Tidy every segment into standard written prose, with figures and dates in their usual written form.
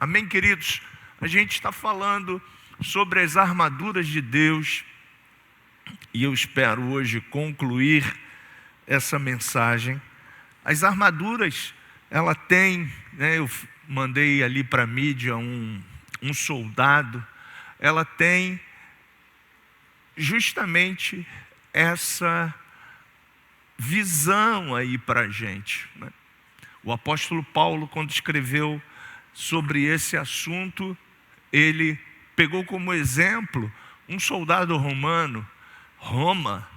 Amém, queridos? A gente está falando sobre as armaduras de Deus e eu espero hoje concluir essa mensagem. As armaduras, ela tem, eu mandei ali para a mídia um soldado, ela tem justamente essa visão aí para a gente, né? O apóstolo Paulo, quando escreveu sobre esse assunto, ele pegou como exemplo um soldado romano. Roma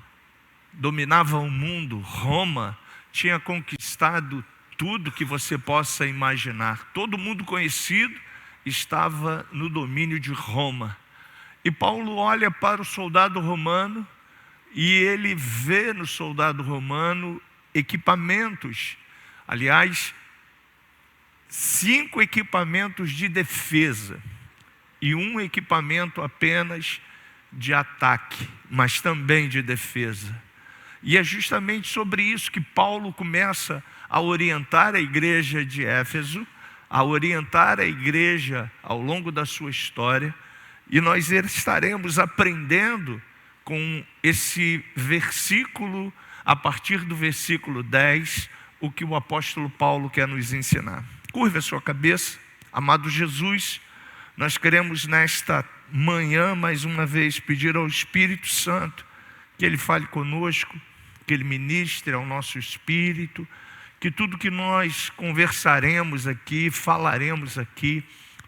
dominava o mundo, Roma tinha conquistado tudo que você possa imaginar. Todo mundo conhecido estava no domínio de Roma. E Paulo olha para o soldado romano e ele vê no soldado romano equipamentos, aliás, 5 equipamentos de defesa e um equipamento apenas de ataque, mas também de defesa. E é justamente sobre isso que Paulo começa a orientar a igreja de Éfeso, a orientar a igreja ao longo da sua história, e nós estaremos aprendendo com esse versículo, a partir do versículo 10, o que o apóstolo Paulo quer nos ensinar. Curva a sua cabeça. Amado Jesus, nós queremos nesta manhã, mais uma vez, pedir ao Espírito Santo que Ele fale conosco, que Ele ministre ao nosso espírito, que tudo que nós conversaremos aqui, falaremos aqui,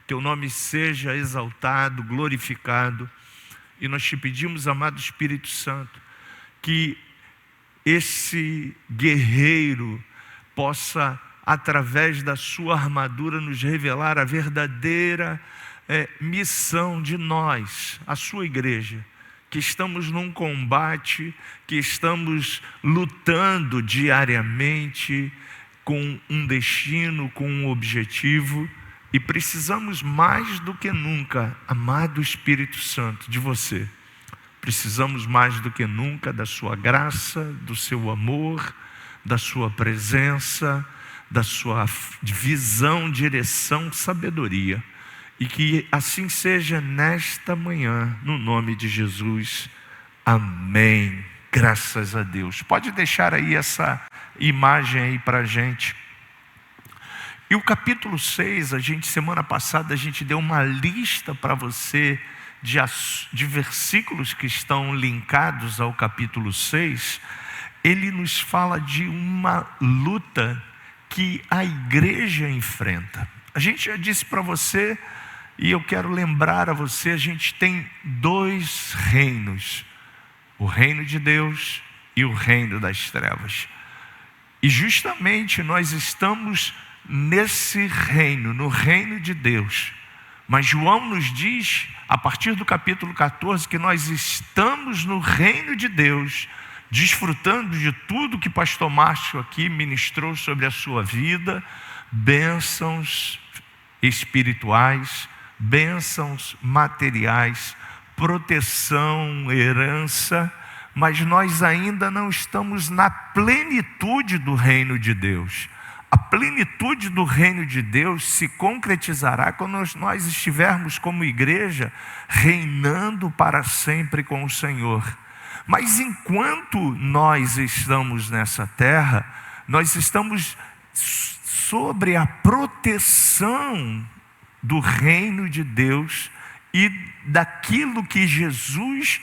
Teu nome seja exaltado, glorificado. E nós te pedimos, amado Espírito Santo, que esse guerreiro possa, através da sua armadura, nos revelar a verdadeira missão de nós, a sua igreja, que estamos num combate, que estamos lutando diariamente com um destino, com um objetivo, e precisamos mais do que nunca, amado Espírito Santo, de você. Precisamos mais do que nunca da sua graça, do seu amor, da sua presença, da sua visão, direção, sabedoria. E que assim seja nesta manhã, no nome de Jesus. Amém. Graças a Deus. Pode deixar aí essa imagem aí para a gente. E o capítulo 6, semana passada, a gente deu uma lista para você de versículos que estão linkados ao capítulo 6. Ele nos fala de uma luta que a igreja enfrenta. A gente já disse para você, e eu quero lembrar a você, a gente tem 2 reinos, o reino de Deus e o reino das trevas. E justamente nós estamos nesse reino, no reino de Deus. Mas João nos diz, a partir do capítulo 14, que nós estamos no reino de Deus, desfrutando de tudo que pastor Márcio aqui ministrou sobre a sua vida, bênçãos espirituais, bênçãos materiais, proteção, herança, mas nós ainda não estamos na plenitude do reino de Deus. A plenitude do reino de Deus se concretizará quando nós estivermos como igreja reinando para sempre com o Senhor. Mas enquanto nós estamos nessa terra, nós estamos sobre a proteção do reino de Deus e daquilo que Jesus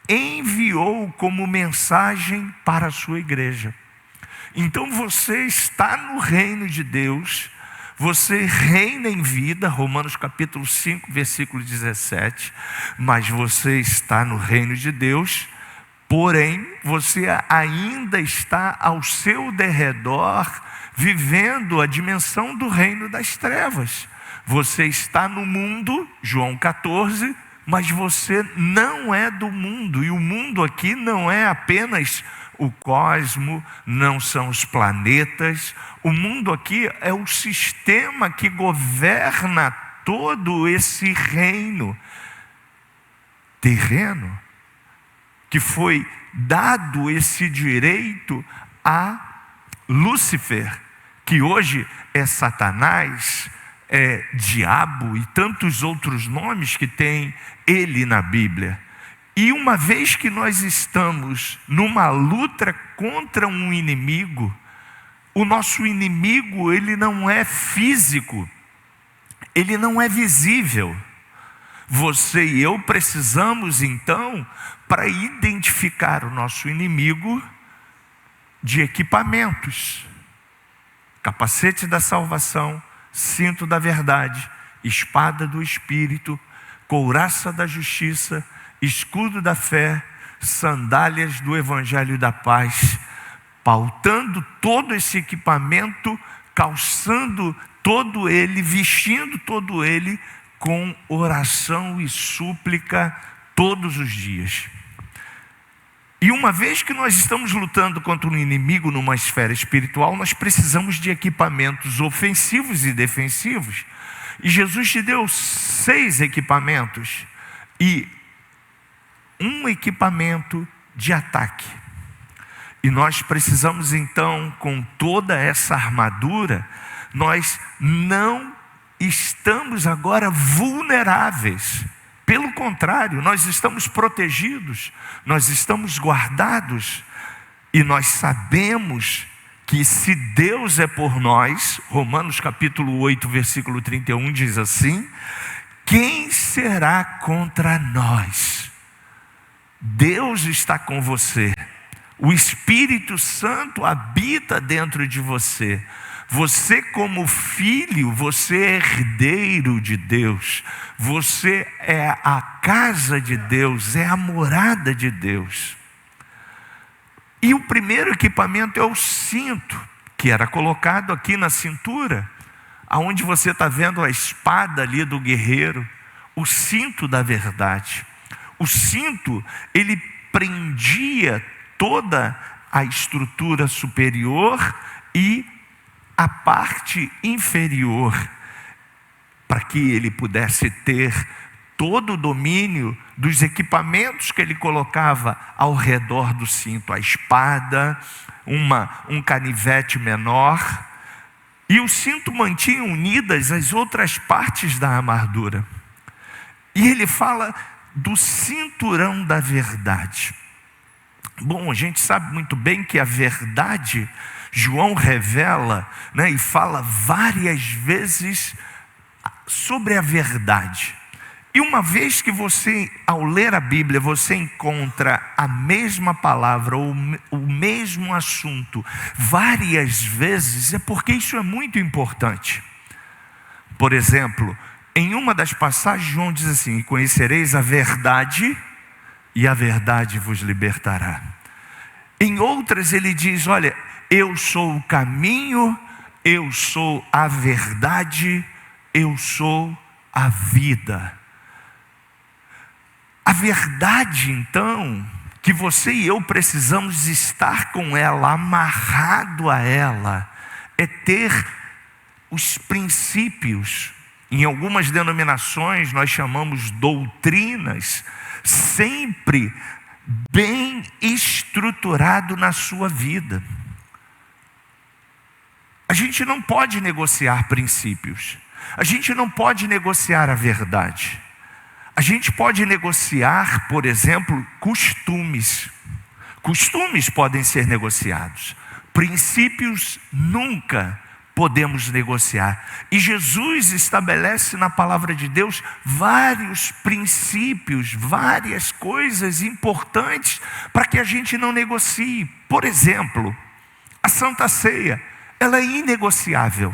enviou como mensagem para a sua igreja. Então você está no reino de Deus, você reina em vida, Romanos capítulo 5, versículo 17, mas você está no reino de Deus, porém você ainda está ao seu derredor, vivendo a dimensão do reino das trevas. Você está no mundo, João 14, mas você não é do mundo, e o mundo aqui não é apenas o cosmo, não são os planetas, o mundo aqui é o sistema que governa todo esse reino terreno, que foi dado esse direito a Lúcifer, que hoje é Satanás, diabo e tantos outros nomes que tem ele na Bíblia. E uma vez que nós estamos numa luta contra um inimigo, o nosso inimigo, ele não é físico, ele não é visível. Você e eu precisamos então, para identificar o nosso inimigo, de equipamentos: capacete da salvação, cinto da verdade, espada do Espírito, couraça da justiça, escudo da fé, sandálias do Evangelho da paz, pautando todo esse equipamento, calçando todo ele, vestindo todo ele com oração e súplica todos os dias. E uma vez que nós estamos lutando contra um inimigo numa esfera espiritual, nós precisamos de equipamentos ofensivos e defensivos. E Jesus te deu 6 equipamentos e um equipamento de ataque. E nós precisamos então, com toda essa armadura, nós não estamos agora vulneráveis. Pelo contrário, nós estamos protegidos, nós estamos guardados, e nós sabemos que se Deus é por nós, Romanos capítulo 8, versículo 31 diz assim: quem será contra nós? Deus está com você, o Espírito Santo habita dentro de você. Você, como filho, você é herdeiro de Deus, você é a casa de Deus, é a morada de Deus. E o primeiro equipamento é o cinto, que era colocado aqui na cintura, aonde você está vendo a espada ali do guerreiro, o cinto da verdade. O cinto, ele prendia toda a estrutura superior e a parte inferior, para que ele pudesse ter todo o domínio dos equipamentos que ele colocava ao redor do cinto: a espada, um canivete menor, e o cinto mantinha unidas as outras partes da armadura. E ele fala do cinturão da verdade. Bom, a gente sabe muito bem que a verdade, João revela, e fala várias vezes sobre a verdade. E uma vez que você, ao ler a Bíblia, você encontra a mesma palavra ou o mesmo assunto várias vezes, é porque isso é muito importante. Por exemplo, em uma das passagens, João diz assim: e conhecereis a verdade, e a verdade vos libertará. Em outras ele diz: olha, eu sou o caminho, eu sou a verdade, eu sou a vida. A verdade, então, que você e eu precisamos estar com ela, amarrado a ela, é ter os princípios. Em algumas denominações nós chamamos doutrinas, sempre bem estruturado na sua vida. A gente não pode negociar princípios, a gente não pode negociar a verdade. A gente pode negociar, por exemplo, costumes. Costumes podem ser negociados, princípios nunca podemos negociar. E Jesus estabelece na palavra de Deus vários princípios, várias coisas importantes para que a gente não negocie. Por exemplo, a Santa Ceia, ela é inegociável,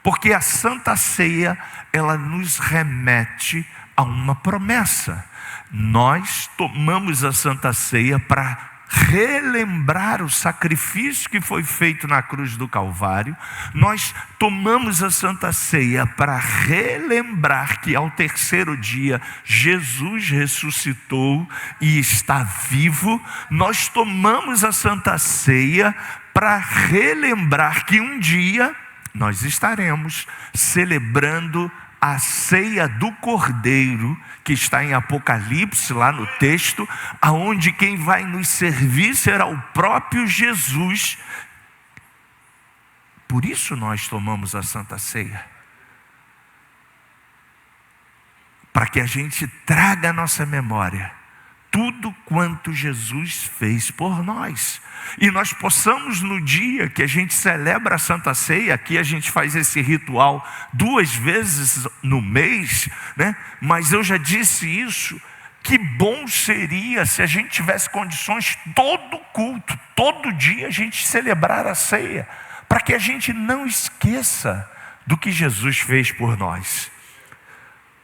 porque a Santa Ceia, ela nos remete a uma promessa. Nós tomamos a Santa Ceia para relembrar o sacrifício que foi feito na cruz do Calvário. Nós tomamos a Santa Ceia para relembrar que ao terceiro dia Jesus ressuscitou e está vivo. Nós tomamos a Santa Ceia para relembrar que um dia nós estaremos celebrando a ceia do Cordeiro, que está em Apocalipse, lá no texto, aonde quem vai nos servir será o próprio Jesus. Por isso nós tomamos a Santa Ceia. para que a gente traga à nossa memória tudo quanto Jesus fez por nós. E nós possamos, no dia que a gente celebra a Santa Ceia, aqui a gente faz esse ritual 2 vezes no mês, né? Mas eu já disse isso, que bom seria se a gente tivesse condições todo culto, todo dia a gente celebrar a ceia, para que a gente não esqueça do que Jesus fez por nós,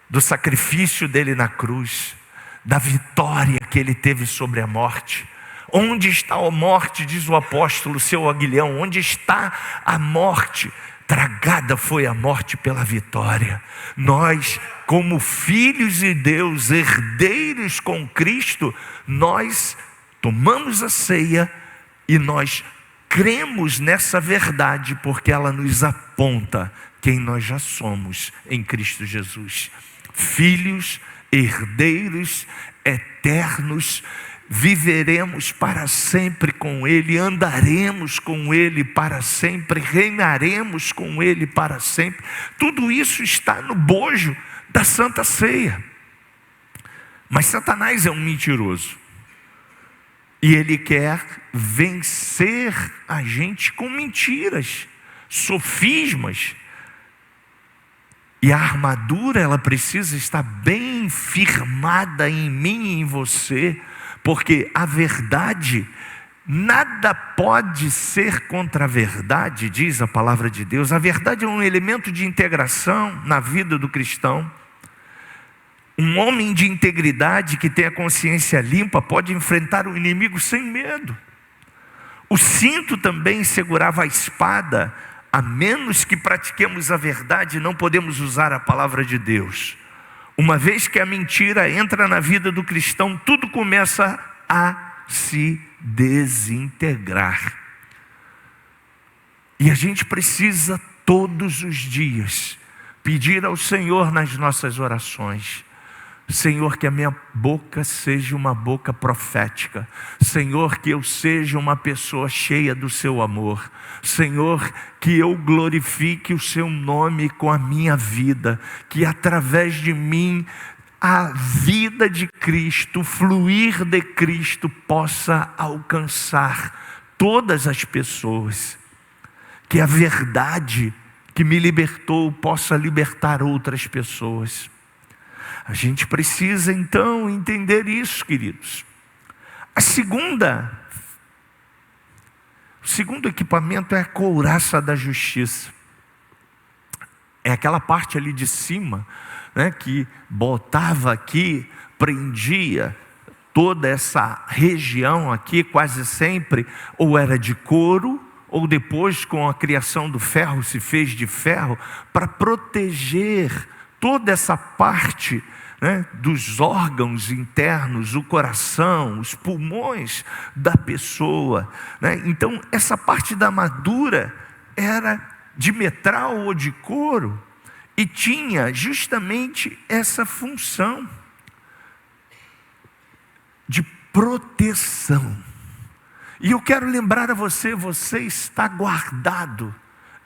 do sacrifício dele na cruz, da vitória que ele teve sobre a morte. Onde está a morte, diz o apóstolo seu Aguilhão, onde está a morte? Tragada foi a morte pela vitória. Nós, como filhos de Deus, herdeiros com Cristo, nós tomamos a ceia e nós cremos nessa verdade, porque ela nos aponta quem nós já somos em Cristo Jesus. Filhos, herdeiros eternos, viveremos para sempre com Ele, andaremos com Ele para sempre, reinaremos com Ele para sempre. Tudo isso está no bojo da Santa Ceia. Mas Satanás é um mentiroso, e ele quer vencer a gente com mentiras, sofismas. E a armadura, ela precisa estar bem firmada em mim e em você, porque a verdade, nada pode ser contra a verdade, diz a palavra de Deus. A verdade é um elemento de integração na vida do cristão. Um homem de integridade que tem a consciência limpa pode enfrentar o inimigo sem medo. O cinto também segurava a espada. A menos que pratiquemos a verdade, não podemos usar a palavra de Deus. Uma vez que a mentira entra na vida do cristão, tudo começa a se desintegrar. E a gente precisa todos os dias pedir ao Senhor nas nossas orações: Senhor, que a minha boca seja uma boca profética. Senhor, que eu seja uma pessoa cheia do seu amor. Senhor, que eu glorifique o seu nome com a minha vida. Que através de mim a vida de Cristo, o fluir de Cristo possa alcançar todas as pessoas. Que a verdade que me libertou possa libertar outras pessoas. A gente precisa então entender isso, queridos. O segundo equipamento é a couraça da justiça. É aquela parte ali de cima, né, que botava aqui, prendia toda essa região aqui, quase sempre, ou era de couro, ou depois com a criação do ferro se fez de ferro, para proteger toda essa parte, né, dos órgãos internos, o coração, os pulmões da pessoa, né? Então essa parte da armadura era de metal ou de couro e tinha justamente essa função de proteção. E eu quero lembrar a você: você está guardado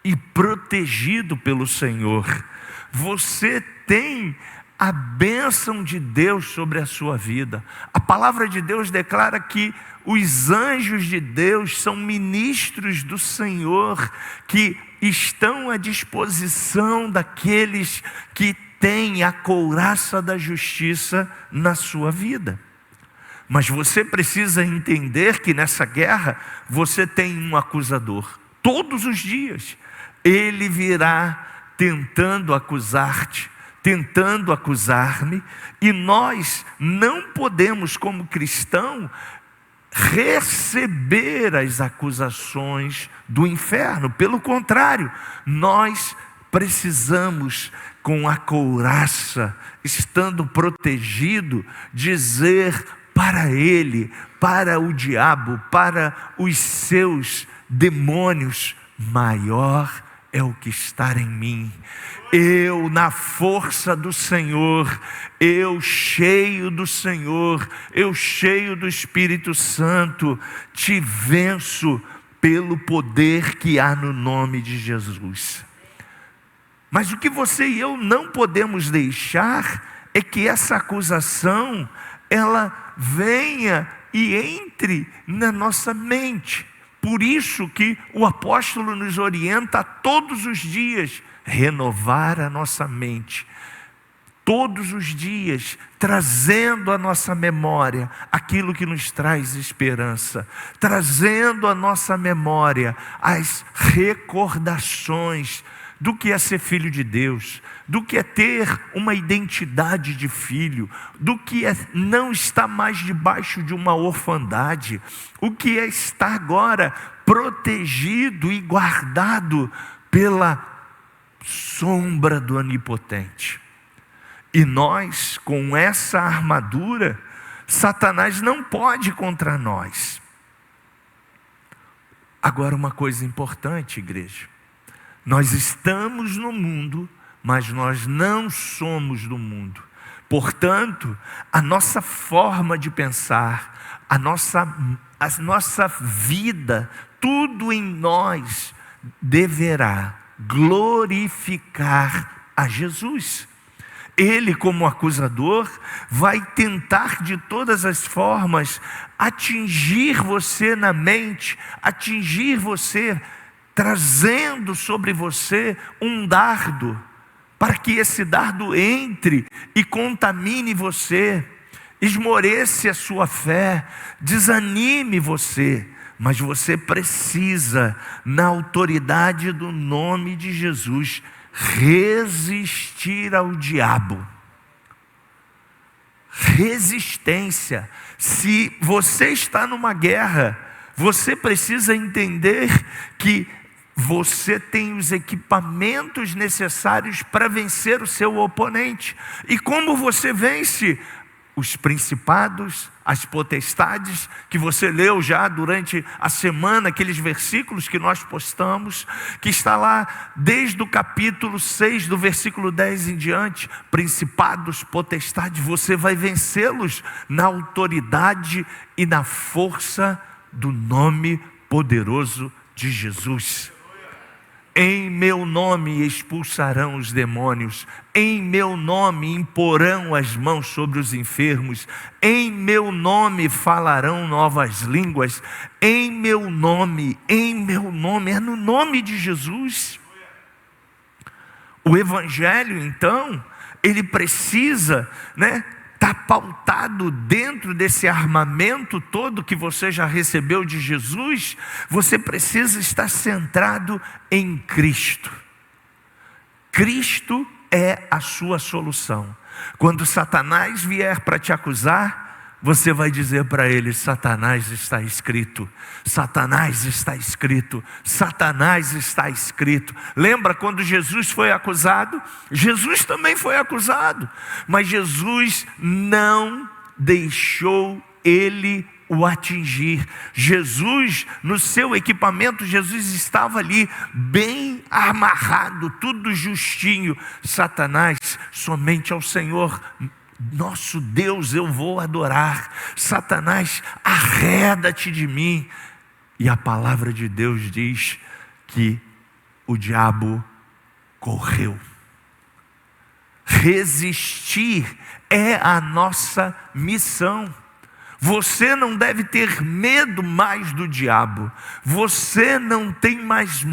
e protegido pelo Senhor. Você tem a bênção de Deus sobre a sua vida. A palavra de Deus declara que os anjos de Deus são ministros do Senhor, que estão à disposição daqueles que têm a couraça da justiça na sua vida. Mas você precisa entender que nessa guerra você tem um acusador. Todos os dias ele virá tentando acusar-te, tentando acusar-me, e nós não podemos, como cristão, receber as acusações do inferno. Pelo contrário, nós precisamos, com a couraça, estando protegido, dizer para ele, para o diabo, para os seus demônios: maior é o que está em mim. Eu, na força do Senhor, eu cheio do Senhor, eu cheio do Espírito Santo, te venço pelo poder que há no nome de Jesus. Mas o que você e eu não podemos deixar é que essa acusação, ela venha e entre na nossa mente. Por isso que o apóstolo nos orienta a todos os dias renovar a nossa mente. Todos os dias, trazendo à nossa memória aquilo que nos traz esperança, trazendo à nossa memória as recordações do que é ser filho de Deus, do que é ter uma identidade de filho, do que é não estar mais debaixo de uma orfandade, o que é estar agora protegido e guardado pela sombra do Onipotente. E nós, com essa armadura, Satanás não pode contra nós. Agora, uma coisa importante, igreja: nós estamos no mundo, mas nós não somos do mundo. Portanto, a nossa forma de pensar, a nossa vida, tudo em nós deverá glorificar a Jesus. Ele, como acusador, vai tentar de todas as formas atingir você na mente, atingir você, trazendo sobre você um dardo, para que esse dardo entre e contamine você, esmoreça a sua fé, desanime você. Mas você precisa, na autoridade do nome de Jesus, resistir ao diabo. Resistência. Se você está numa guerra, você precisa entender que você tem os equipamentos necessários para vencer o seu oponente. E como você vence? Os principados, as potestades, que você leu já durante a semana, aqueles versículos que nós postamos, que está lá desde o capítulo 6, do versículo 10 em diante. Principados, potestades, você vai vencê-los na autoridade e na força do nome poderoso de Jesus. Em meu nome expulsarão os demônios, em meu nome imporão as mãos sobre os enfermos, em meu nome falarão novas línguas, em meu nome, é no nome de Jesus. O Evangelho, então, ele precisa, está pautado dentro desse armamento todo que você já recebeu de Jesus. Você precisa estar centrado em Cristo. Cristo é a sua solução. Quando Satanás vier para te acusar, você vai dizer para ele: Satanás, está escrito. Satanás, está escrito. Satanás, está escrito. Lembra quando Jesus foi acusado? Jesus também foi acusado, mas Jesus não deixou ele o atingir. Jesus, no seu equipamento, Jesus estava ali bem amarrado, tudo justinho. Satanás, somente ao Senhor nosso Deus eu vou adorar. Satanás, arreda-te de mim. E a palavra de Deus diz que o diabo correu. Resistir é a nossa missão. Você não deve ter medo mais do diabo. Você não tem mais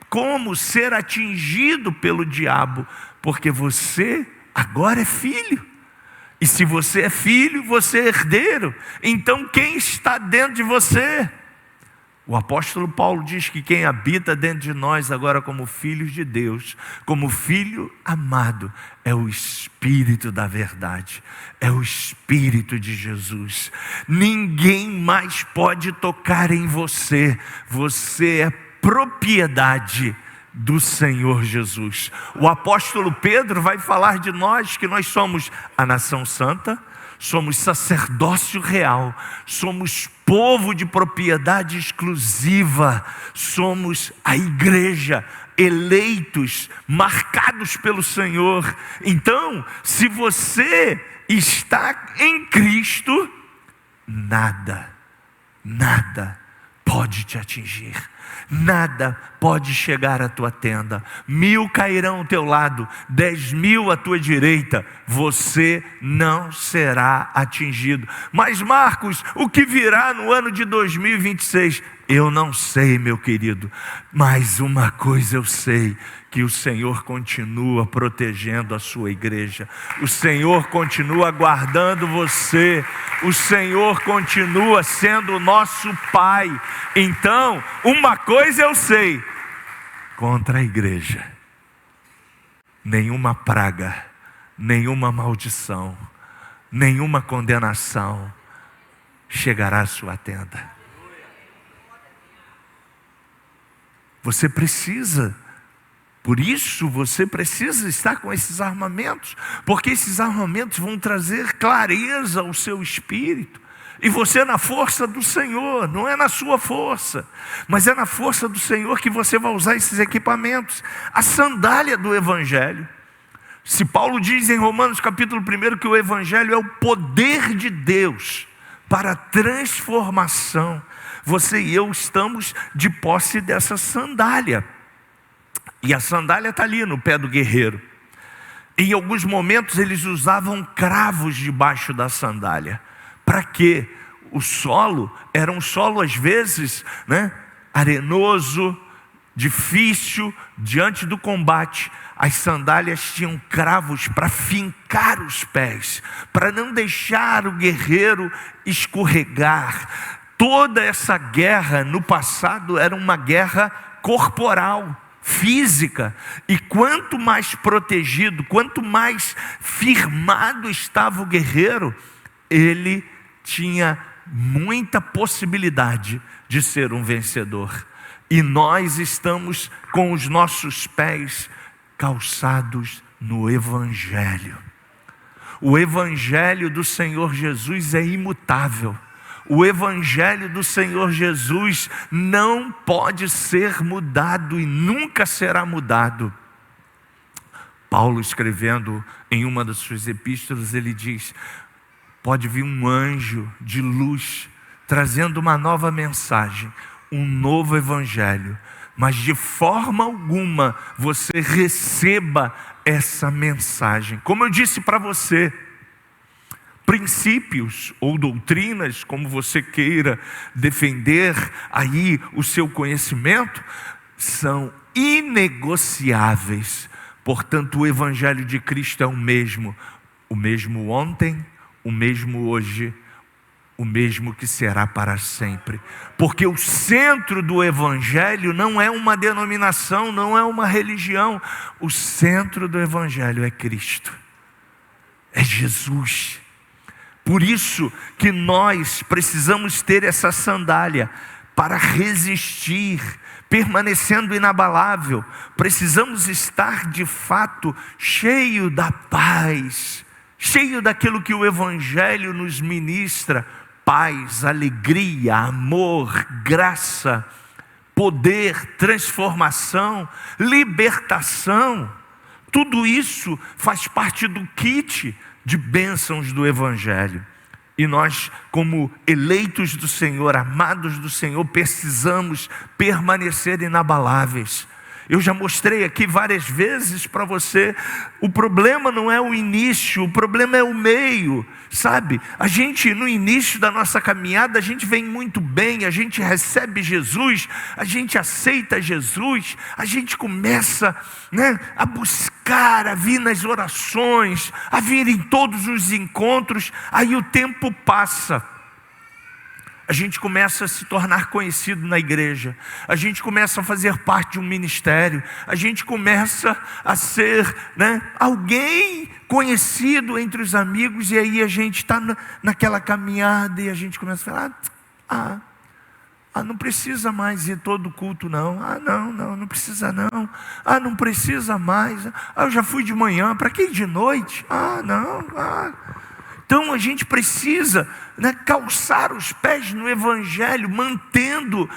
como ser atingido pelo diabo, porque você agora é filho. E se você é filho, você é herdeiro. Então quem está dentro de você? O apóstolo Paulo diz que quem habita dentro de nós agora como filhos de Deus, como filho amado, é o Espírito da verdade, é o Espírito de Jesus. Ninguém mais pode tocar em você. Você é propriedade do Senhor Jesus. O apóstolo Pedro vai falar de nós que nós somos a nação santa, somos sacerdócio real, somos povo de propriedade exclusiva, somos a igreja, eleitos, marcados pelo Senhor. Então, se você está em Cristo, nada pode te atingir, nada pode chegar à tua tenda. 1000 cairão ao teu lado, 10.000 à tua direita, você não será atingido. Mas Marcos, o que virá no ano de 2026? Eu não sei, meu querido, mas uma coisa eu sei, que o Senhor continua protegendo a sua igreja, o Senhor continua guardando você, o Senhor continua sendo o nosso Pai. Então, uma coisa eu sei, contra a igreja, nenhuma praga, nenhuma maldição, nenhuma condenação chegará à sua tenda. Você precisa, por isso você precisa estar com esses armamentos, porque esses armamentos vão trazer clareza ao seu espírito. E você na força do Senhor, não é na sua força, mas é na força do Senhor que você vai usar esses equipamentos. A sandália do Evangelho. Se Paulo diz em Romanos capítulo 1 que o Evangelho é o poder de Deus para a transformação, você e eu estamos de posse dessa sandália. E a sandália está ali no pé do guerreiro. Em alguns momentos eles usavam cravos debaixo da sandália. Para quê? O solo era um solo às vezes, arenoso, difícil, diante do combate. As sandálias tinham cravos para fincar os pés, para não deixar o guerreiro escorregar. Toda essa guerra no passado era uma guerra corporal, física. E quanto mais protegido, quanto mais firmado estava o guerreiro, ele tinha muita possibilidade de ser um vencedor. E nós estamos com os nossos pés calçados no Evangelho. O Evangelho do Senhor Jesus é imutável. O Evangelho do Senhor Jesus não pode ser mudado e nunca será mudado. Paulo, escrevendo em uma das suas epístolas, ele diz: pode vir um anjo de luz trazendo uma nova mensagem, um novo Evangelho, mas de forma alguma você receba essa mensagem. Como eu disse para você, princípios ou doutrinas, como você queira defender aí o seu conhecimento, são inegociáveis. Portanto, o Evangelho de Cristo é o mesmo ontem, o mesmo hoje, o mesmo que será para sempre. Porque o centro do Evangelho não é uma denominação, não é uma religião. O centro do Evangelho é Cristo, é Jesus. Por isso que nós precisamos ter essa sandália para resistir, permanecendo inabalável. Precisamos estar de fato cheio da paz, cheio daquilo que o Evangelho nos ministra: paz, alegria, amor, graça, poder, transformação, libertação. Tudo isso faz parte do kit de bênçãos do Evangelho. E nós, como eleitos do Senhor, amados do Senhor, precisamos permanecer inabaláveis. Eu já mostrei aqui várias vezes para você, o problema não é o início, o problema é o meio, sabe? A gente, no início da nossa caminhada, a gente vem muito bem, a gente recebe Jesus, a gente aceita Jesus, a gente começa, a buscar, a vir nas orações, a vir em todos os encontros. Aí o tempo passa, a gente começa a se tornar conhecido na igreja, a gente começa a fazer parte de um ministério, a gente começa a ser alguém conhecido entre os amigos, e aí a gente está naquela caminhada e a gente começa a falar: não precisa mais ir todo culto não, não precisa não, não precisa mais, eu já fui de manhã, para que ir de noite? Então a gente precisa calçar os pés no Evangelho, mantendo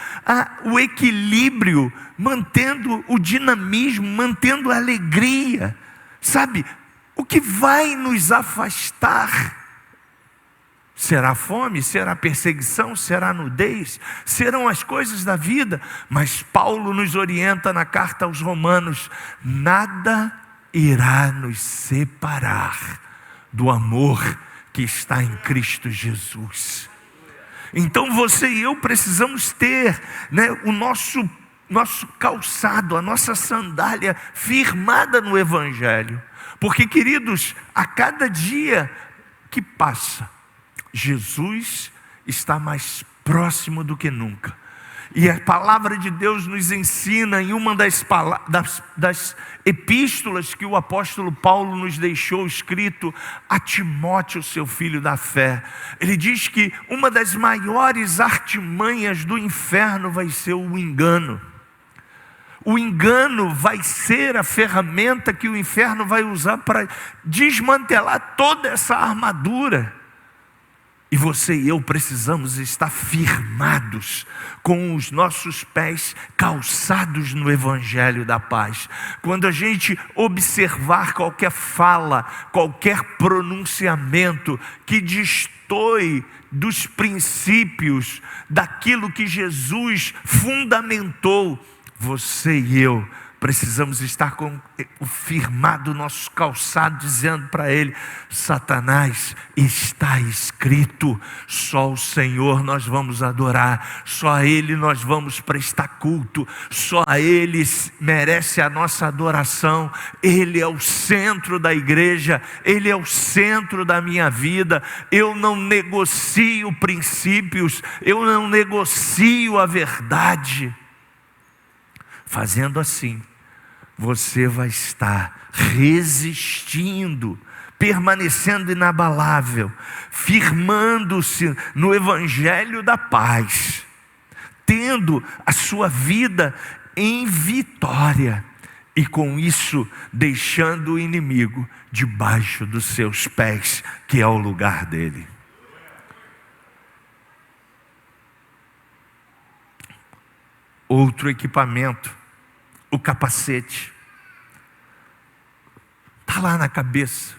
o equilíbrio, mantendo o dinamismo, mantendo a alegria. Sabe, o que vai nos afastar Será fome, será perseguição, será nudez, serão as coisas da vida. Mas Paulo nos orienta na carta aos Romanos: nada irá nos separar do amor que está em Cristo Jesus. Então você e eu precisamos ter, o nosso calçado, a nossa sandália firmada no Evangelho. Porque, queridos, a cada dia que passa, Jesus está mais próximo do que nunca. E a palavra de Deus nos ensina em uma das epístolas que o apóstolo Paulo nos deixou escrito a Timóteo, seu filho da fé. Ele diz que uma das maiores artimanhas do inferno vai ser o engano. O engano vai ser a ferramenta que o inferno vai usar para desmantelar toda essa armadura. E você e eu precisamos estar firmados, com os nossos pés calçados no Evangelho da paz. Quando a gente observar qualquer fala, qualquer pronunciamento que destoe dos princípios, daquilo que Jesus fundamentou, você e eu precisamos estar com o firmado nosso calçado, dizendo para ele: Satanás, está escrito, só o Senhor nós vamos adorar, só a Ele nós vamos prestar culto, só a Ele merece a nossa adoração. Ele é o centro da igreja, Ele é o centro da minha vida. Eu não negocio princípios, eu não negocio a verdade. Fazendo assim, você vai estar resistindo, permanecendo inabalável, firmando-se no Evangelho da paz, tendo a sua vida em vitória, e com isso deixando o inimigo debaixo dos seus pés, que é o lugar dele. Outro equipamento, o capacete, está lá na cabeça.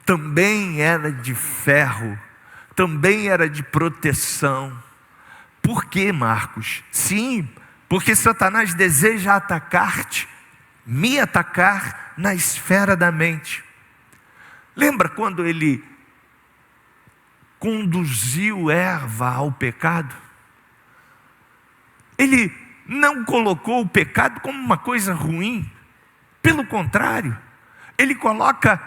Também era de ferro, também era de proteção. Por quê, Marcos? Sim, porque Satanás deseja atacar-te, me atacar na esfera da mente. Lembra quando ele conduziu Eva ao pecado? Ele não colocou o pecado como uma coisa ruim. Pelo contrário, ele coloca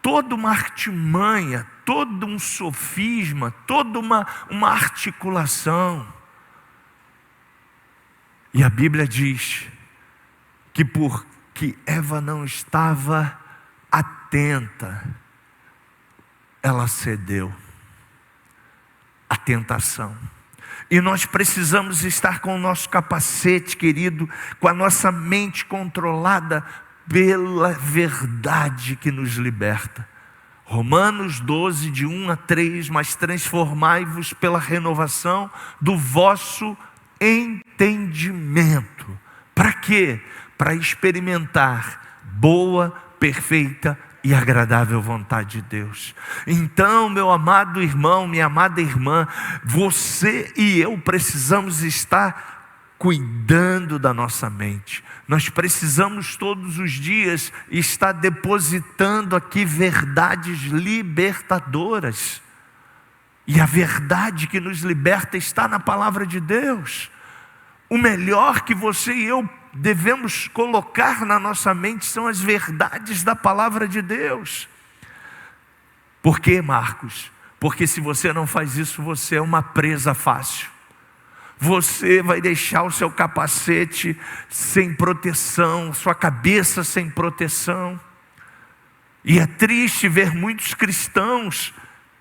toda uma artimanha, todo um sofisma, toda uma articulação. E a Bíblia diz que porque Eva não estava atenta, ela cedeu à tentação. E nós precisamos estar com o nosso capacete, querido, com a nossa mente controlada pela verdade que nos liberta. Romanos 12, de 1 a 3, mas transformai-vos pela renovação do vosso entendimento. Para quê? Para experimentar boa, perfeita e agradável vontade de Deus. Então, meu amado irmão, minha amada irmã, você e eu precisamos estar cuidando da nossa mente. Nós precisamos todos os dias estar depositando aqui verdades libertadoras. E a verdade que nos liberta está na palavra de Deus. O melhor que você e eu devemos colocar na nossa mente são as verdades da palavra de Deus. Por quê, Marcos? Porque se você não faz isso, você é uma presa fácil. Você vai deixar o seu capacete sem proteção, sua cabeça sem proteção. E é triste ver muitos cristãos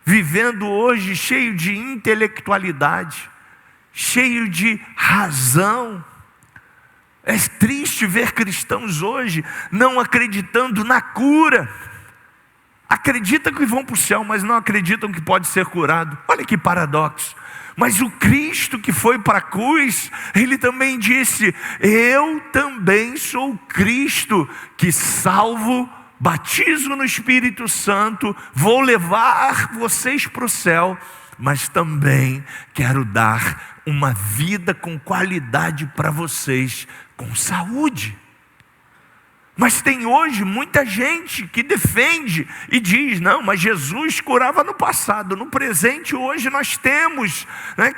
vivendo hoje cheio de intelectualidade, cheio de razão. É triste ver cristãos hoje não acreditando na cura. Acreditam que vão para o céu, mas não acreditam que pode ser curado. Olha que paradoxo. Mas o Cristo que foi para a cruz, Ele também disse: eu também sou Cristo, que salvo batizo no Espírito Santo, vou levar vocês para o céu, mas também quero dar uma vida com qualidade para vocês, com saúde. Mas tem hoje muita gente que defende e diz, não, mas Jesus curava no passado, no presente hoje nós temos,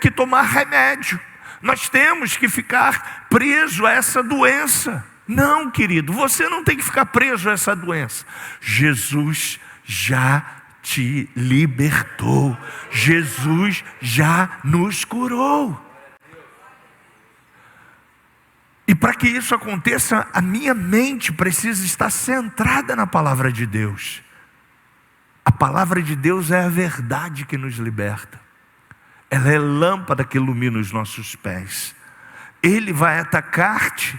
que tomar remédio, nós temos que ficar preso a essa doença. Não, querido, você não tem que ficar preso a essa doença. Jesus já te libertou, Jesus já nos curou. E para que isso aconteça, a minha mente precisa estar centrada na palavra de Deus. A palavra de Deus é a verdade que nos liberta. Ela é lâmpada que ilumina os nossos pés. Ele vai atacar-te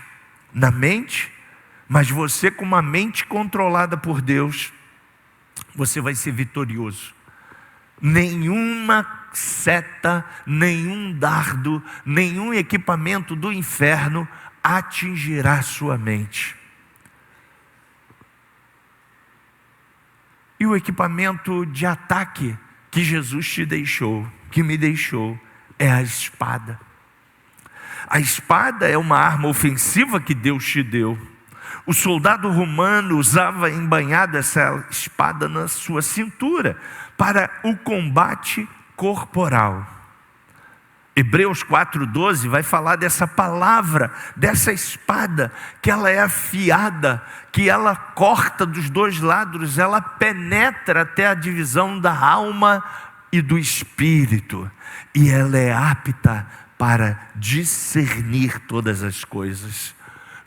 na mente, mas você, com uma mente controlada por Deus, você vai ser vitorioso. Nenhuma seta, nenhum dardo, nenhum equipamento do inferno atingirá sua mente. E o equipamento de ataque que Jesus te deixou, que me deixou, é a espada. A espada é uma arma ofensiva que Deus te deu. O soldado romano usava embanhada essa espada na sua cintura para o combate corporal. Hebreus 4:12 vai falar dessa palavra, dessa espada, que ela é afiada, que ela corta dos dois lados, ela penetra até a divisão da alma e do espírito, e ela é apta para discernir todas as coisas.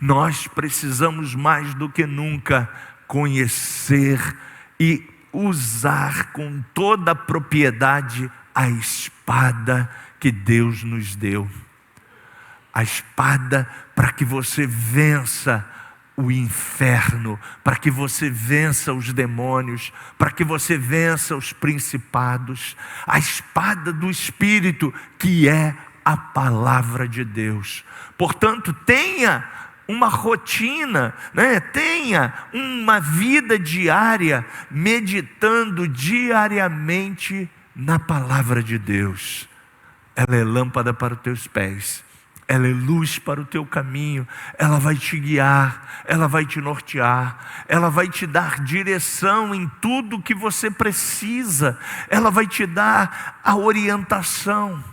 Nós precisamos mais do que nunca conhecer e usar com toda a propriedade a espada que Deus nos deu. A espada para que você vença o inferno, para que você vença os demônios, para que você vença os principados. A espada do Espírito, que é a palavra de Deus. Portanto, tenha uma rotina, tenha uma vida diária, meditando diariamente na palavra de Deus. Ela é lâmpada para os teus pés, ela é luz para o teu caminho, ela vai te guiar, ela vai te nortear, ela vai te dar direção em tudo que você precisa, ela vai te dar a orientação.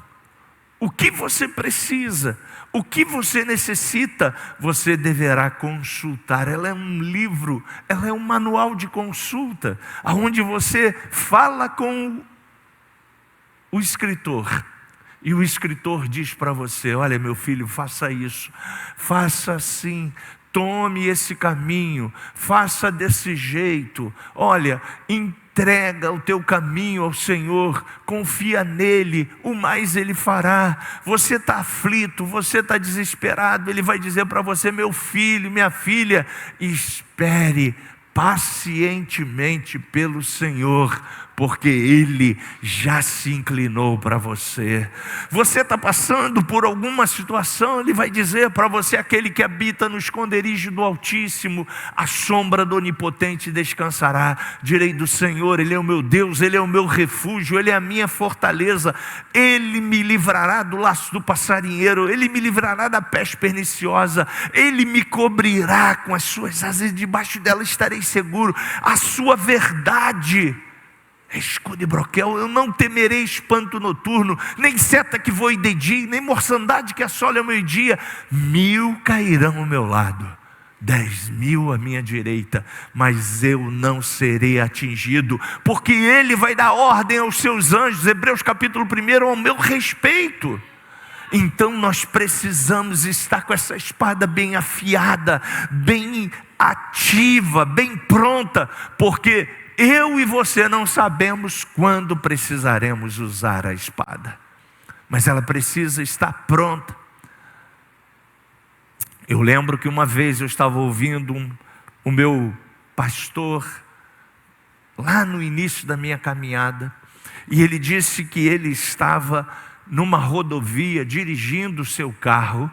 O que você precisa, o que você necessita, você deverá consultar. Ela é um livro, ela é um manual de consulta, onde você fala com o escritor. E o escritor diz para você, olha meu filho, faça isso, faça assim, tome esse caminho, faça desse jeito, olha, entrega o teu caminho ao Senhor, confia nele, o mais ele fará. Você está aflito, você está desesperado, ele vai dizer para você, meu filho, minha filha, espere pacientemente pelo Senhor, porque Ele já se inclinou para você. Você está passando por alguma situação, Ele vai dizer para você, aquele que habita no esconderijo do Altíssimo, a sombra do Onipotente descansará. Direi do Senhor, Ele é o meu Deus, Ele é o meu refúgio, Ele é a minha fortaleza, Ele me livrará do laço do passarinheiro, Ele me livrará da peste perniciosa, Ele me cobrirá com as suas asas, debaixo dela estarei seguro. A sua verdade é escudo e broquel. Eu não temerei espanto noturno, nem seta que voe de dia, nem morsandade que assole ao meio-dia. 1000 cairão ao meu lado, 10.000 à minha direita, mas eu não serei atingido, porque Ele vai dar ordem aos seus anjos, Hebreus capítulo 1, ao meu respeito. Então nós precisamos estar com essa espada bem afiada, bem ativa, bem pronta, porque eu e você não sabemos quando precisaremos usar a espada, mas ela precisa estar pronta. Eu lembro que uma vez eu estava ouvindo o meu pastor, lá no início da minha caminhada, e ele disse que ele estava numa rodovia dirigindo o seu carro,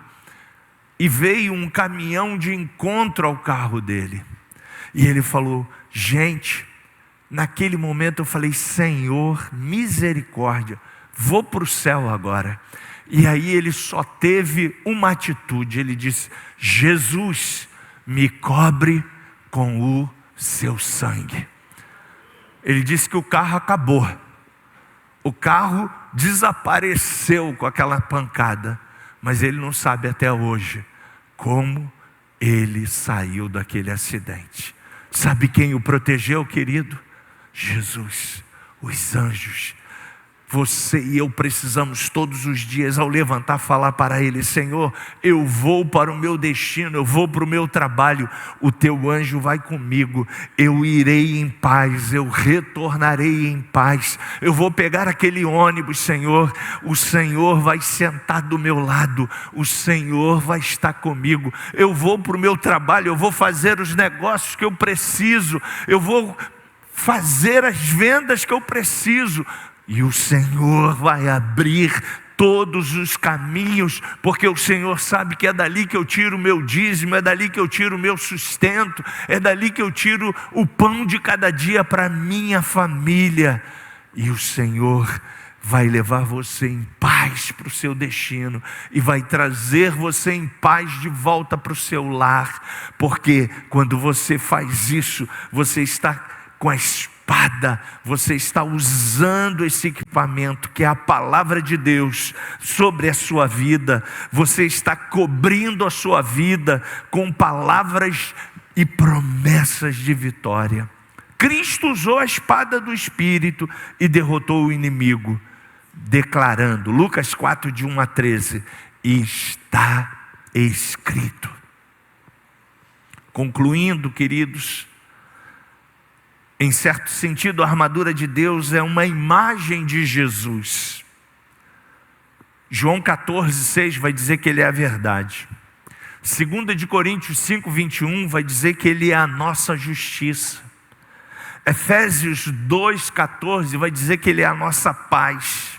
e veio um caminhão de encontro ao carro dele. E ele falou: gente, naquele momento eu falei: Senhor, misericórdia, vou para o céu agora. E aí ele só teve uma atitude, ele disse: Jesus, me cobre com o seu sangue. Ele disse que o carro acabou, o carro desapareceu com aquela pancada, mas ele não sabe até hoje como ele saiu daquele acidente. Sabe quem o protegeu, querido? Jesus, os anjos. Você e eu precisamos todos os dias, ao levantar, falar para Ele: Senhor, eu vou para o meu destino, eu vou para o meu trabalho, o teu anjo vai comigo, eu irei em paz, eu retornarei em paz, eu vou pegar aquele ônibus, Senhor, o Senhor vai sentar do meu lado, o Senhor vai estar comigo, eu vou para o meu trabalho, eu vou fazer os negócios que eu preciso, eu vou fazer as vendas que eu preciso, e o Senhor vai abrir todos os caminhos, porque o Senhor sabe que é dali que eu tiro o meu dízimo, é dali que eu tiro o meu sustento, é dali que eu tiro o pão de cada dia para a minha família. E o Senhor vai levar você em paz para o seu destino, e vai trazer você em paz de volta para o seu lar, porque quando você faz isso, você está com a espada, você está usando esse equipamento que é a palavra de Deus sobre a sua vida, você está cobrindo a sua vida com palavras e promessas de vitória. Cristo usou a espada do Espírito e derrotou o inimigo, declarando, Lucas 4, de 1 a 13, está escrito. Concluindo, queridos, em certo sentido, a armadura de Deus é uma imagem de Jesus. João 14,6 vai dizer que Ele é a verdade. 2 Coríntios 5,21 vai dizer que Ele é a nossa justiça. Efésios 2,14 vai dizer que Ele é a nossa paz.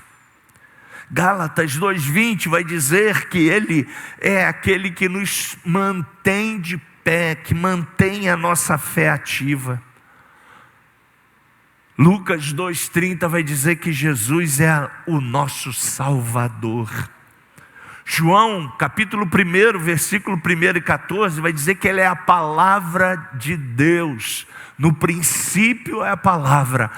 Gálatas 2,20 vai dizer que Ele é aquele que nos mantém de pé, que mantém a nossa fé ativa. Lucas 2,30 vai dizer que Jesus é o nosso Salvador. João capítulo 1, versículo 1 e 14 vai dizer que Ele é a palavra de Deus. No princípio é a palavra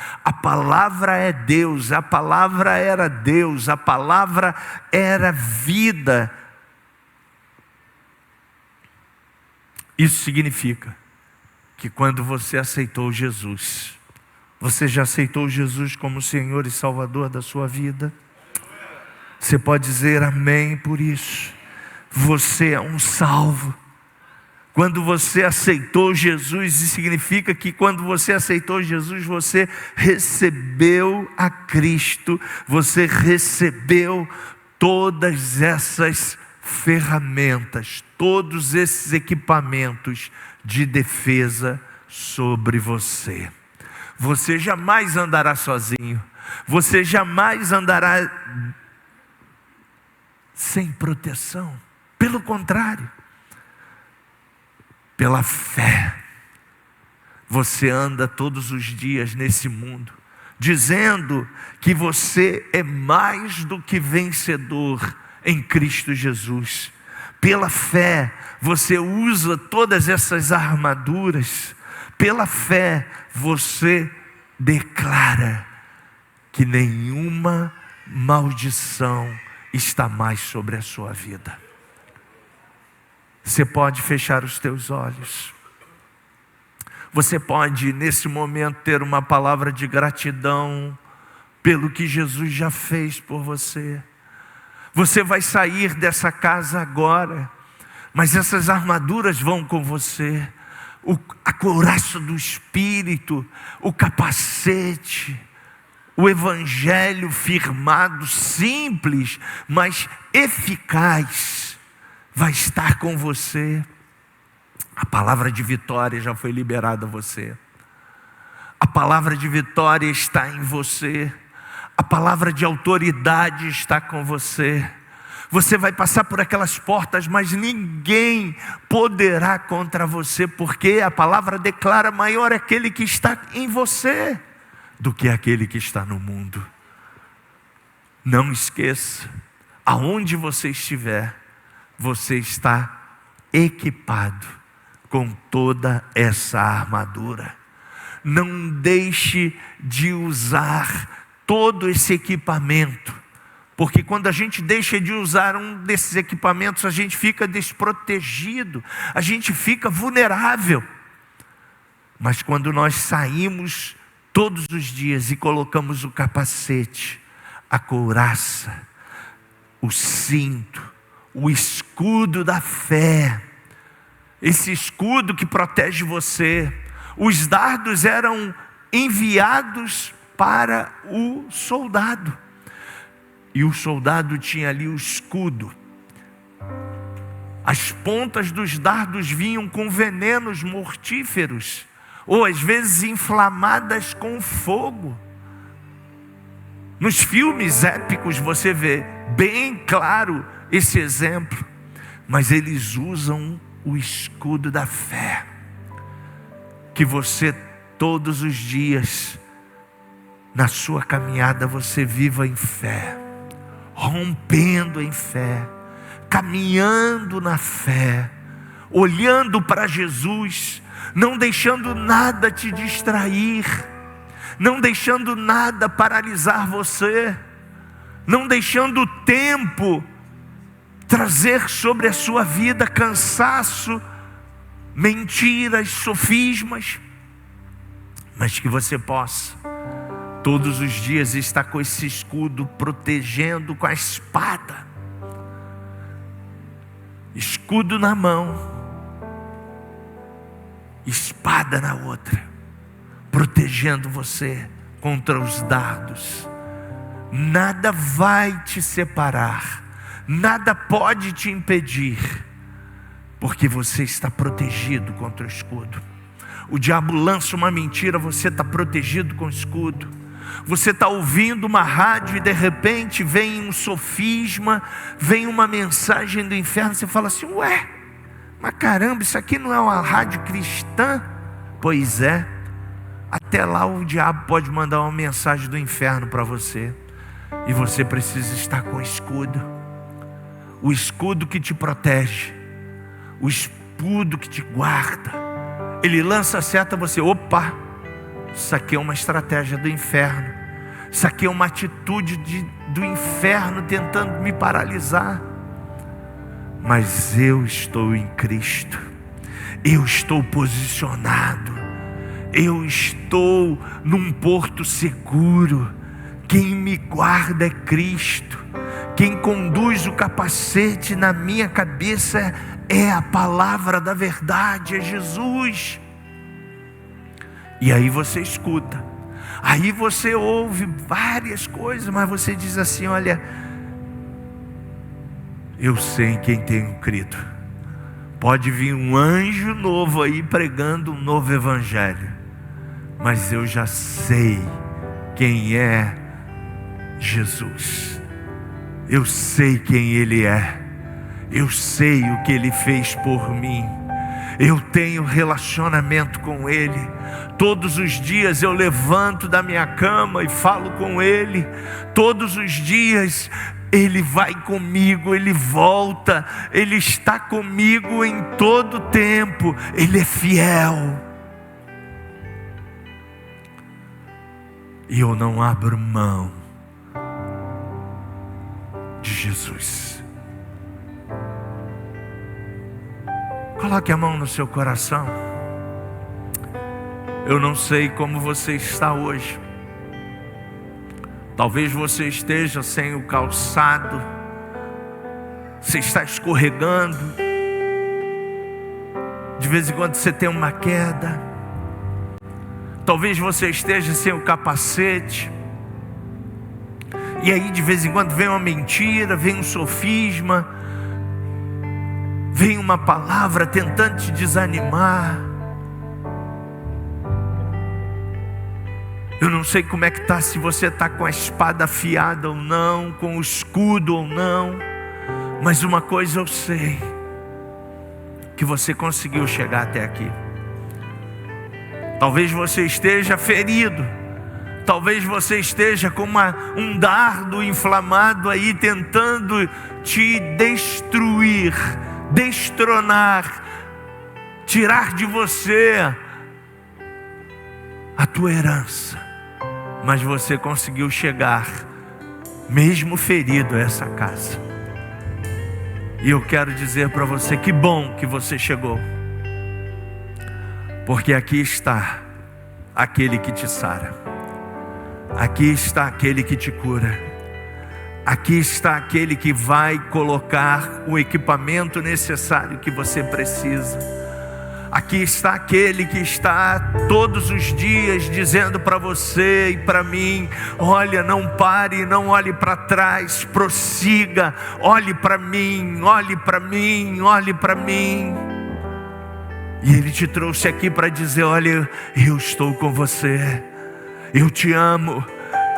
é Deus, a palavra era Deus, a palavra era vida. Isso significa que quando você aceitou Jesus, você já aceitou Jesus como Senhor e Salvador da sua vida? Você pode dizer amém por isso. Você é um salvo. Quando você aceitou Jesus, isso significa que quando você aceitou Jesus, você recebeu a Cristo, você recebeu todas essas ferramentas, todos esses equipamentos de defesa sobre você. Você jamais andará sozinho, você jamais andará sem proteção, pelo contrário, pela fé, você anda todos os dias nesse mundo, dizendo que você é mais do que vencedor em Cristo Jesus. Pela fé, você usa todas essas armaduras. Pela fé, você declara que nenhuma maldição está mais sobre a sua vida. Você pode fechar os teus olhos. Você pode, nesse momento, ter uma palavra de gratidão pelo que Jesus já fez por você. Você vai sair dessa casa agora, mas essas armaduras vão com você. A couraça do Espírito, o capacete, o Evangelho firmado, simples, mas eficaz, vai estar com você. A palavra de vitória já foi liberada a você. A palavra de vitória está em você. A palavra de autoridade está com você. Você vai passar por aquelas portas, mas ninguém poderá contra você, porque a palavra declara: maior é aquele que está em você do que aquele que está no mundo. Não esqueça, aonde você estiver, você está equipado com toda essa armadura. Não deixe de usar todo esse equipamento, porque quando a gente deixa de usar um desses equipamentos, a gente fica desprotegido, a gente fica vulnerável. Mas quando nós saímos todos os dias e colocamos o capacete, a couraça, o cinto, o escudo da fé, esse escudo que protege você. Os dardos eram enviados para o soldado, e o soldado tinha ali o escudo. As pontas dos dardos vinham com venenos mortíferos, ou às vezes inflamadas com fogo. Nos filmes épicos você vê bem claro esse exemplo, mas eles usam o escudo da fé, que você todos os dias, na sua caminhada, você viva em fé, rompendo em fé, caminhando na fé, olhando para Jesus, não deixando nada te distrair, não deixando nada paralisar você, não deixando o tempo trazer sobre a sua vida cansaço, mentiras, sofismas, mas que você possa todos os dias estar com esse escudo, protegendo com a espada, escudo na mão, espada na outra, protegendo você contra os dardos. Nada vai te separar, nada pode te impedir, porque você está protegido contra o escudo. O diabo lança uma mentira, você está protegido com o escudo. Você está ouvindo uma rádio e de repente vem um sofisma, vem uma mensagem do inferno. Você fala assim: ué, mas caramba, isso aqui não é uma rádio cristã? Pois é, até lá o diabo pode mandar uma mensagem do inferno para você, e você precisa estar com o escudo que te protege, o escudo que te guarda. Ele lança a seta, você, opa, isso aqui é uma estratégia do inferno, isso aqui é uma atitude do inferno tentando me paralisar. Mas eu estou em Cristo, eu estou posicionado, eu estou num porto seguro. Quem me guarda é Cristo, quem conduz o capacete na minha cabeça é a palavra da verdade, é Jesus. E aí você escuta, aí você ouve várias coisas, mas você diz assim: olha, eu sei em quem tenho crido. Pode vir um anjo novo aí pregando um novo evangelho, mas eu já sei quem é Jesus. Eu sei quem Ele é, eu sei o que Ele fez por mim, eu tenho relacionamento com Ele. Todos os dias eu levanto da minha cama e falo com Ele. Todos os dias Ele vai comigo, Ele volta, Ele está comigo em todo o tempo. Ele é fiel. E eu não abro mão de Jesus. Coloque a mão no seu coração. Eu não sei como você está hoje. Talvez você esteja sem o calçado, você está escorregando, de vez em quando você tem uma queda. Talvez você esteja sem o capacete, e aí de vez em quando vem uma mentira, vem um sofisma, vem uma palavra tentando te desanimar. Eu não sei como é que está, se você está com a espada afiada ou não, com o escudo ou não, Mas uma coisa eu sei, que você conseguiu chegar até aqui. Talvez você esteja ferido, talvez você esteja com um dardo inflamado aí, tentando te destruir, destronar, tirar de você a tua herança. Mas você conseguiu chegar, mesmo ferido, a essa casa. E eu quero dizer para você, que bom que você chegou. Porque aqui está aquele que te sara. Aqui está aquele que te cura. Aqui está aquele que vai colocar o equipamento necessário que você precisa. Aqui está aquele que está todos os dias dizendo para você e para mim: olha, não pare, não olhe para trás, prossiga, olhe para mim, olhe para mim, olhe para mim. E Ele te trouxe aqui para dizer: olha, eu estou com você, eu te amo,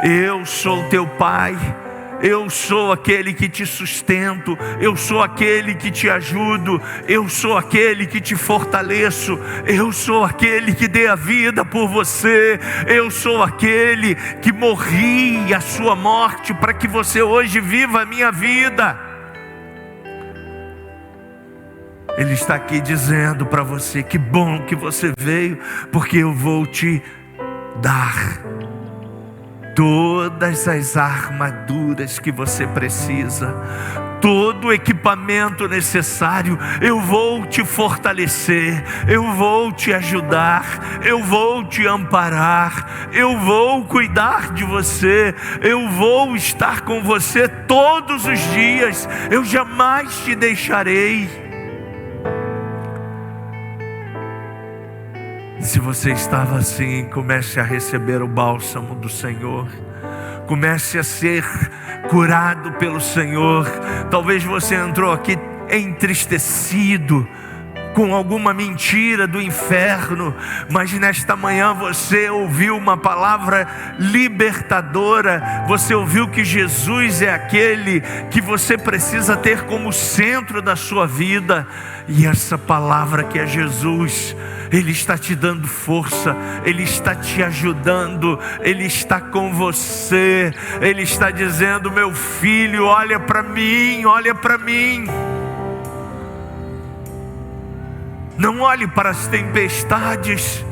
eu sou teu Pai. Eu sou aquele que te sustento, eu sou aquele que te ajudo, eu sou aquele que te fortaleço, eu sou aquele que dei a vida por você, eu sou aquele que morri a sua morte para que você hoje viva a minha vida. Ele está aqui dizendo para você: que bom que você veio, porque eu vou te dar todas as armaduras que você precisa, todo o equipamento necessário. Eu vou te fortalecer, eu vou te ajudar, eu vou te amparar, eu vou cuidar de você, eu vou estar com você todos os dias, eu jamais te deixarei. Se você estava assim, comece a receber o bálsamo do Senhor. Comece a ser curado pelo Senhor. Talvez você entrou aqui entristecido com alguma mentira do inferno, mas nesta manhã você ouviu uma palavra libertadora. Você ouviu que Jesus é aquele que você precisa ter como centro da sua vida. E essa palavra que é Jesus, Ele está te dando força, Ele está te ajudando, Ele está com você. Ele está dizendo: meu filho, olha para mim, olha para mim. Não olhe para as tempestades.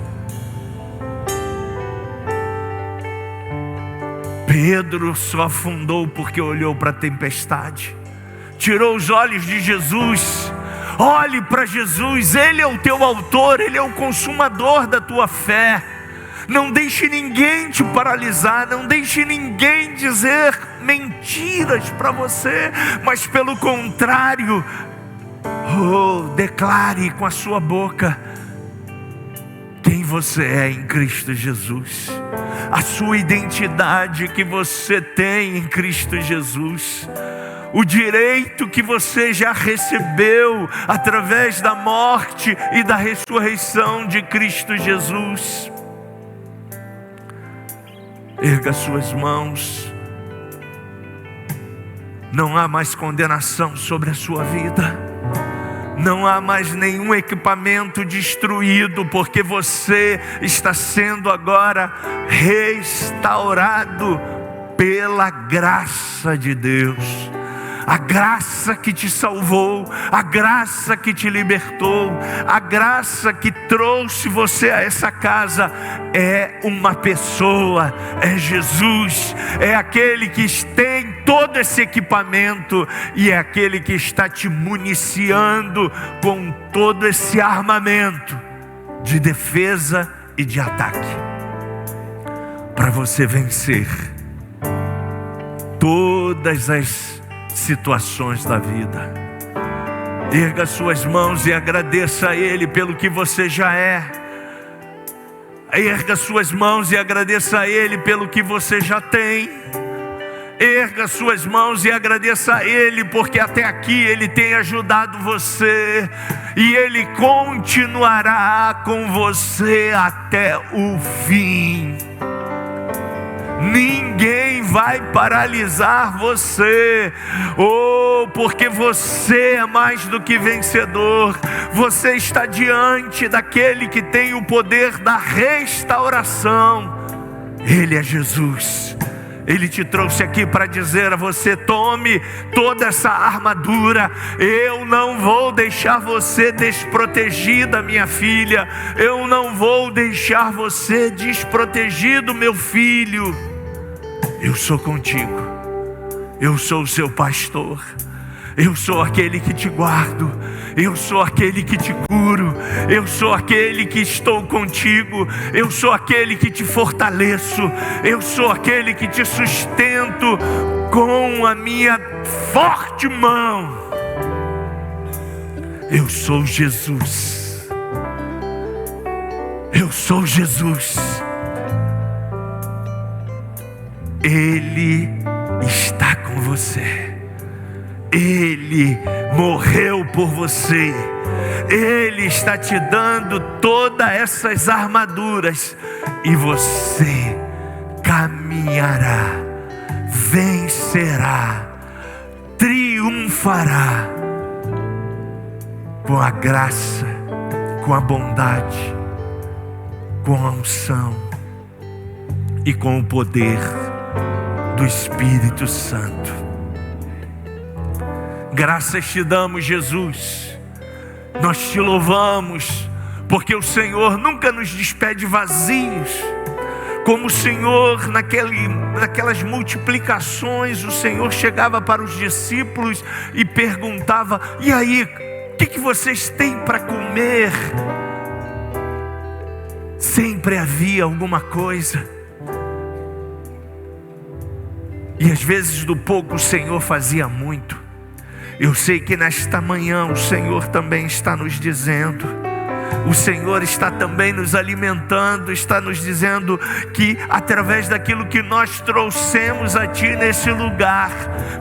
Pedro só afundou porque olhou para a tempestade. Tirou os olhos de Jesus. Olhe para Jesus, Ele é o teu autor, Ele é o consumador da tua fé. Não deixe ninguém te paralisar, não deixe ninguém dizer mentiras para você, mas pelo contrário, declare com a sua boca quem você é em Cristo Jesus, a sua identidade que você tem em Cristo Jesus, o direito que você já recebeu através da morte e da ressurreição de Cristo Jesus. Erga suas mãos. Não há mais condenação sobre a sua vida. Não há mais nenhum equipamento destruído, porque você está sendo agora restaurado pela graça de Deus. A graça que te salvou, a graça que te libertou, a graça que trouxe você a essa casa é uma pessoa, é Jesus, é aquele que tem todo esse equipamento e é aquele que está te municiando com todo esse armamento de defesa e de ataque, para você vencer todas as situações da vida. Erga suas mãos e agradeça a Ele pelo que você já é. Erga suas mãos e agradeça a Ele pelo que você já tem. Erga suas mãos e agradeça a Ele, porque até aqui Ele tem ajudado você, e Ele continuará com você até o fim. Ninguém vai paralisar você. Oh, porque você é mais do que vencedor. Você está diante daquele que tem o poder da restauração. Ele é Jesus. Ele te trouxe aqui para dizer a você: tome toda essa armadura. Eu não vou deixar você desprotegida, minha filha. Eu não vou deixar você desprotegido, meu filho. Eu sou contigo. Eu sou o seu pastor. Eu sou aquele que te guardo. Eu sou aquele que te curo. Eu sou aquele que estou contigo. Eu sou aquele que te fortaleço. Eu sou aquele que te sustento com a minha forte mão. Eu sou Jesus. Eu sou Jesus. Ele está com você. Ele morreu por você. Ele está te dando todas essas armaduras. E você caminhará, vencerá, triunfará com a graça, com a bondade, com a unção e com o poder do Espírito Santo. Graças te damos, Jesus. Nós te louvamos, porque o Senhor nunca nos despede vazios. Como o Senhor, naquelas multiplicações, o Senhor chegava para os discípulos e perguntava: e aí, o que vocês têm para comer? Sempre havia alguma coisa. E às vezes do pouco o Senhor fazia muito. Eu sei que nesta manhã o Senhor também está nos dizendo, o Senhor está também nos alimentando, está nos dizendo que através daquilo que nós trouxemos a Ti nesse lugar,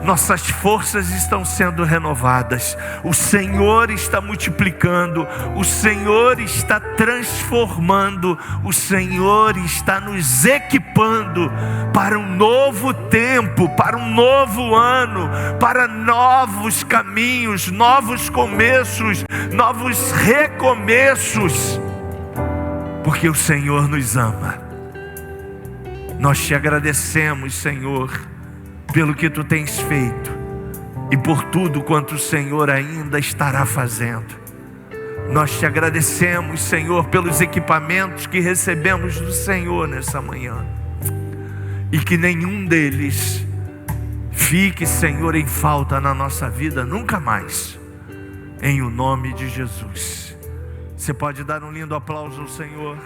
nossas forças estão sendo renovadas. O Senhor está multiplicando, o Senhor está transformando, o Senhor está nos equipando para um novo tempo, para um novo ano, para novos caminhos, novos começos, novos recomeços, porque o Senhor nos ama. Nós te agradecemos, Senhor, pelo que Tu tens feito e por tudo quanto o Senhor ainda estará fazendo. Nós te agradecemos, Senhor, pelos equipamentos que recebemos do Senhor nessa manhã, e que nenhum deles fique, Senhor, em falta na nossa vida nunca mais, em o nome de Jesus. Você pode dar um lindo aplauso ao Senhor?